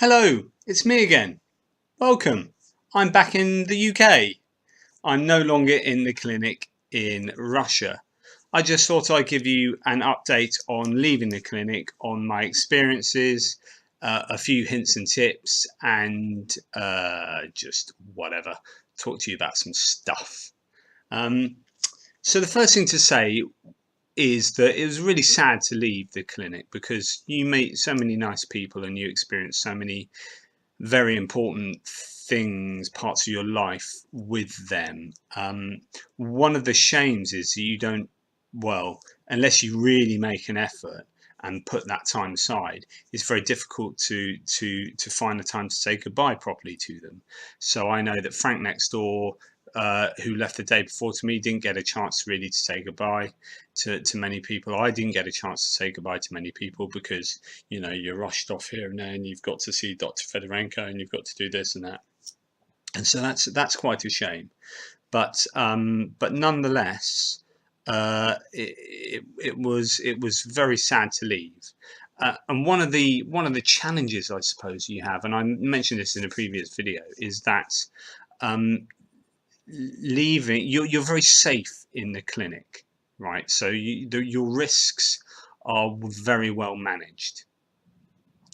Hello, it's me again. Welcome. I'm back in the UK. I'm no longer in the clinic in Russia. I just thought I'd give you an update on leaving the clinic, on my experiences, a few hints and tips, and just whatever. Talk to you about some stuff. So the first thing to say is that it was really sad to leave the clinic because you meet so many nice people and you experience so many very important things, parts of your life with them. One of the shames is you don't, well, unless you really make an effort and put that time aside, it's very difficult to find the time to say goodbye properly to them. So I know that Frank next door, who left the day before to me, didn't get a chance really to say goodbye to many people. I didn't get a chance to say goodbye to many people because, you know, you're rushed off here and there and you've got to see Dr. Fedorenko and you've got to do this and that. And so that's quite a shame. But nonetheless, it was very sad to leave. And one of the challenges I suppose you have, and I mentioned this in a previous video, is that um, leaving you're very safe in the clinic, right? So your risks are very well managed.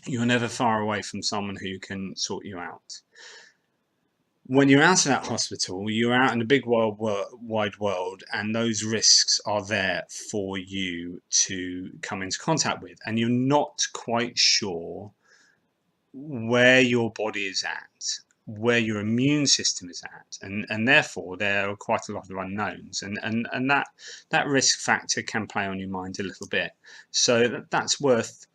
You're never far away from someone who can sort you out. When you're out of that hospital, you're out in the big wide world, and those risks are there for you to come into contact with, and you're not quite sure where your body is at, where your immune system is at, and therefore there are quite a lot of unknowns, and that risk factor can play on your mind a little bit. So that's worth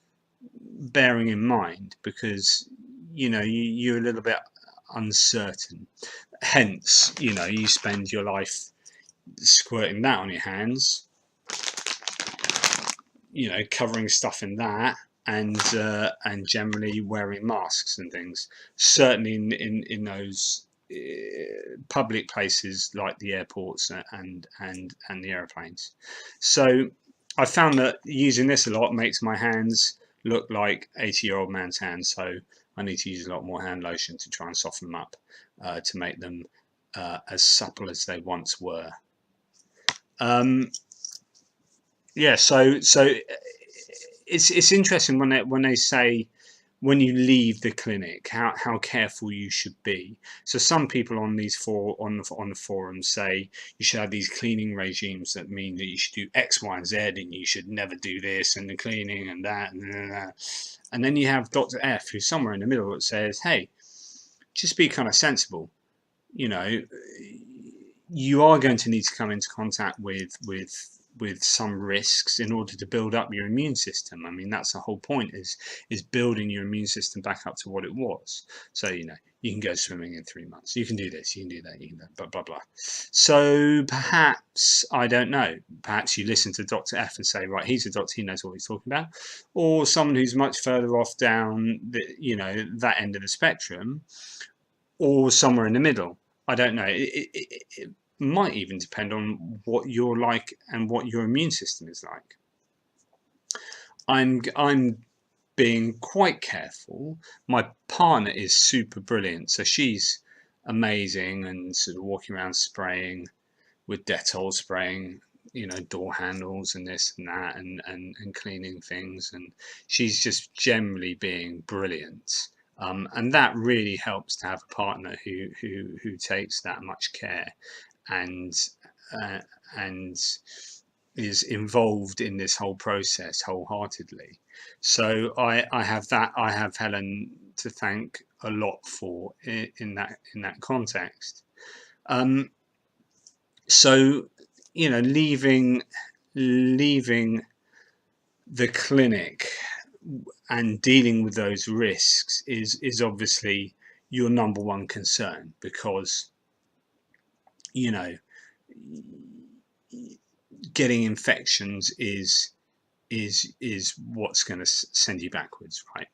bearing in mind because you know you're a little bit uncertain. Hence, you know, you spend your life squirting that on your hands, you know, covering stuff in that, and generally wearing masks and things. Certainly in those public places like the airports and the airplanes. So I found that using this a lot makes my hands look like 80-year-old man's hands. So I need to use a lot more hand lotion to try and soften them up to make them as supple as they once were. Yeah, so it's interesting when they say when you leave the clinic how careful you should be. So some people on these on the forums say you should have these cleaning regimes that mean that you should do X, Y, and Z, and you should never do this and the cleaning and that and that. And then you have Dr. F, who's somewhere in the middle, that says, hey, just be kind of sensible. You know, you are going to need to come into contact with some risks in order to build up your immune system. I mean, that's the whole point, is building your immune system back up to what it was. So, you know, you can go swimming in 3 months. You can do this, you can do that, you can do blah, blah, blah. So perhaps, I don't know, perhaps you listen to Dr. F and say, right, he's a doctor, he knows what he's talking about. Or someone who's much further off down, you know, that end of the spectrum, or somewhere in the middle. I don't know. It might even depend on what you're like and what your immune system is like. I'm being quite careful. My partner is super brilliant, so she's amazing and sort of walking around spraying with Dettol, spraying, you know, door handles and this and that, and cleaning things, and she's just generally being brilliant. And that really helps to have a partner who takes that much care and and is involved in this whole process wholeheartedly. So I have that. I have Helen to thank a lot for in that context. So you know, leaving the clinic and dealing with those risks is obviously your number one concern, because you know getting infections is what's going to send you backwards, right?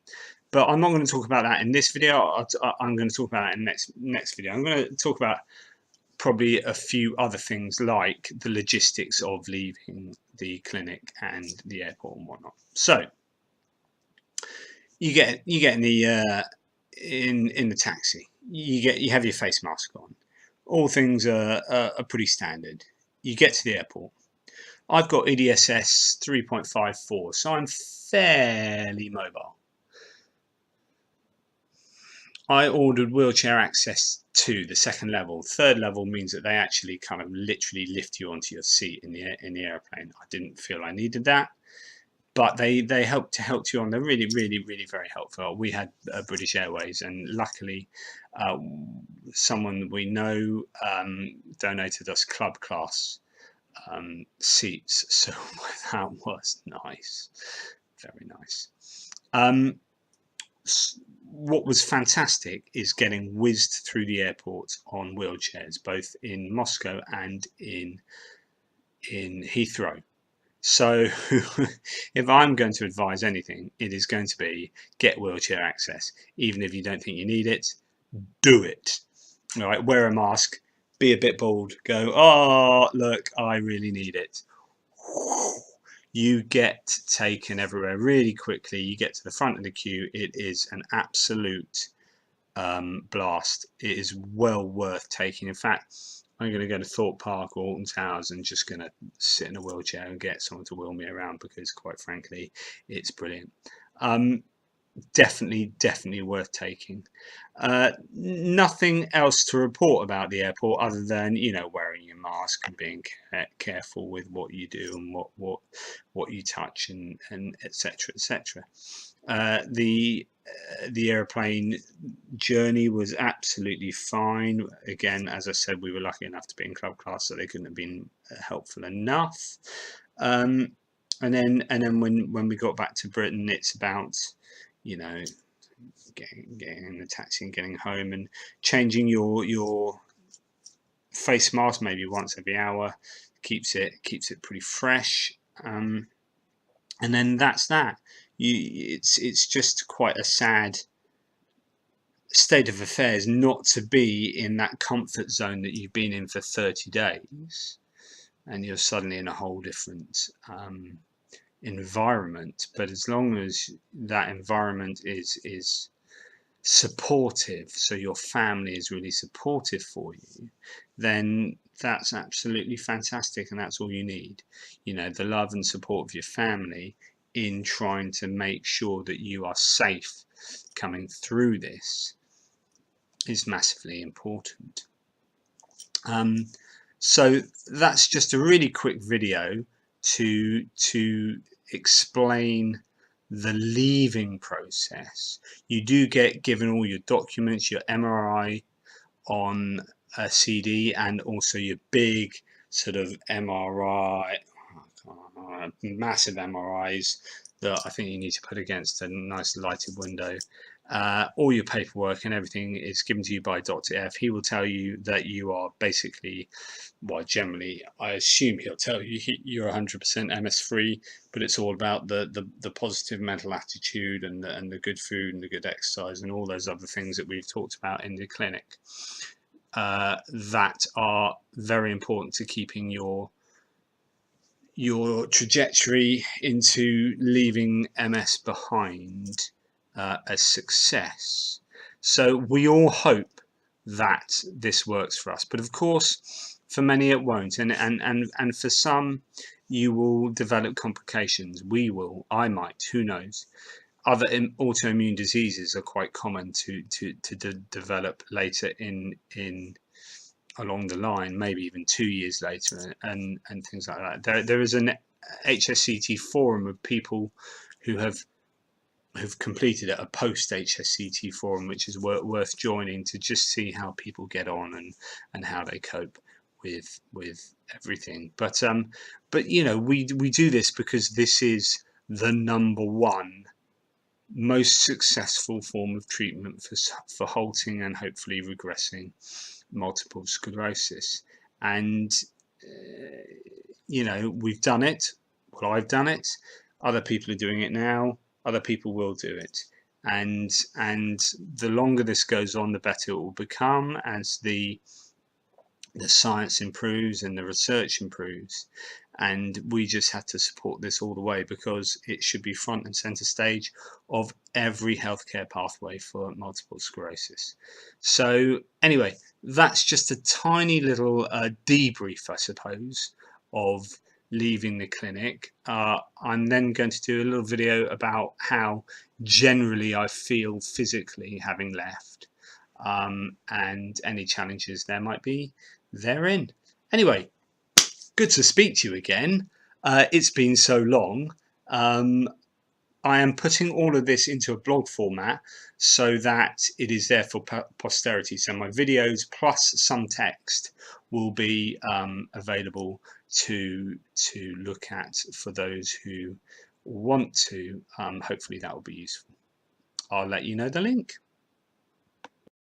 But I'm not going to talk about that in this video. I'm going to talk about that in next video. I'm going to talk about probably a few other things like the logistics of leaving the clinic and the airport and whatnot. So you get in the in the taxi. You have your face mask on. All things are pretty standard. You get to the airport. I've got EDSS 3.54, so I'm fairly mobile. I ordered wheelchair access to the second level. Third level means that they actually kind of literally lift you onto your seat in the airplane. I didn't feel I needed that, but they helped you on. They're really very helpful. We had British Airways, and luckily someone we know donated us club class seats, so that was nice, very nice. What was fantastic is getting whizzed through the airport on wheelchairs, both in Moscow and in Heathrow. So if I'm going to advise anything, it is going to be get wheelchair access. Even if you don't think you need it, do it. All right, wear a mask, be a bit bold, go, oh, look, I really need it. You get taken everywhere really quickly. You get to the front of the queue. It is an absolute blast. It is well worth taking. In fact, I'm going to go to Thorpe Park or Alton Towers and just going to sit in a wheelchair and get someone to wheel me around, because quite frankly, it's brilliant. Definitely worth taking. Nothing else to report about the airport other than, you know, wearing your mask and being careful with what you do and what you touch, and etc. The airplane journey was absolutely fine. Again, as I said, we were lucky enough to be in club class, so they couldn't have been helpful enough. And then when we got back to Britain, it's about, you know, getting in the taxi and getting home and changing your face mask maybe once every hour. Keeps it pretty fresh. And then that's that. It's just quite a sad state of affairs not to be in that comfort zone that you've been in for 30 days, and you're suddenly in a whole different environment. But as long as that environment is supportive, so your family is really supportive for you, then that's absolutely fantastic, and that's all you need. You know, the love and support of your family in trying to make sure that you are safe coming through this is massively important. So that's just a really quick video to explain the leaving process. You do get given all your documents, your MRI on a CD, and also your big sort of MRI, massive MRIs that I think you need to put against a nice lighted window. All your paperwork and everything is given to you by Dr. F. He will tell you that you are basically, well, generally, I assume he'll tell you you're 100% MS free, but it's all about the positive mental attitude and the good food and the good exercise and all those other things that we've talked about in the clinic that are very important to keeping your trajectory into leaving MS behind a success. So we all hope that this works for us, but of course for many it won't, and for some you will develop complications. I might, who knows. Other autoimmune diseases are quite common to develop later in along the line, maybe even 2 years later, and things like that. There is an HSCT forum of people who have completed a post HSCT forum, which is worth joining to just see how people get on and how they cope with everything. But you know, we do this because this is the #1 most successful form of treatment for halting and hopefully regressing multiple sclerosis. And you know, we've done it. Well, I've done it. Other people are doing it now. Other people will do it. And the longer this goes on, the better it will become as the science improves and the research improves. and we just had to support this all the way because it should be front and center stage of every healthcare pathway for multiple sclerosis. So anyway, that's just a tiny little debrief, I suppose, of leaving the clinic. I'm then going to do a little video about how generally I feel physically having left, and any challenges there might be therein. Anyway, good to speak to you again. It's been so long. I am putting all of this into a blog format so that it is there for posterity. So my videos plus some text will be available to look at for those who want to. Hopefully that will be useful. I'll let you know the link.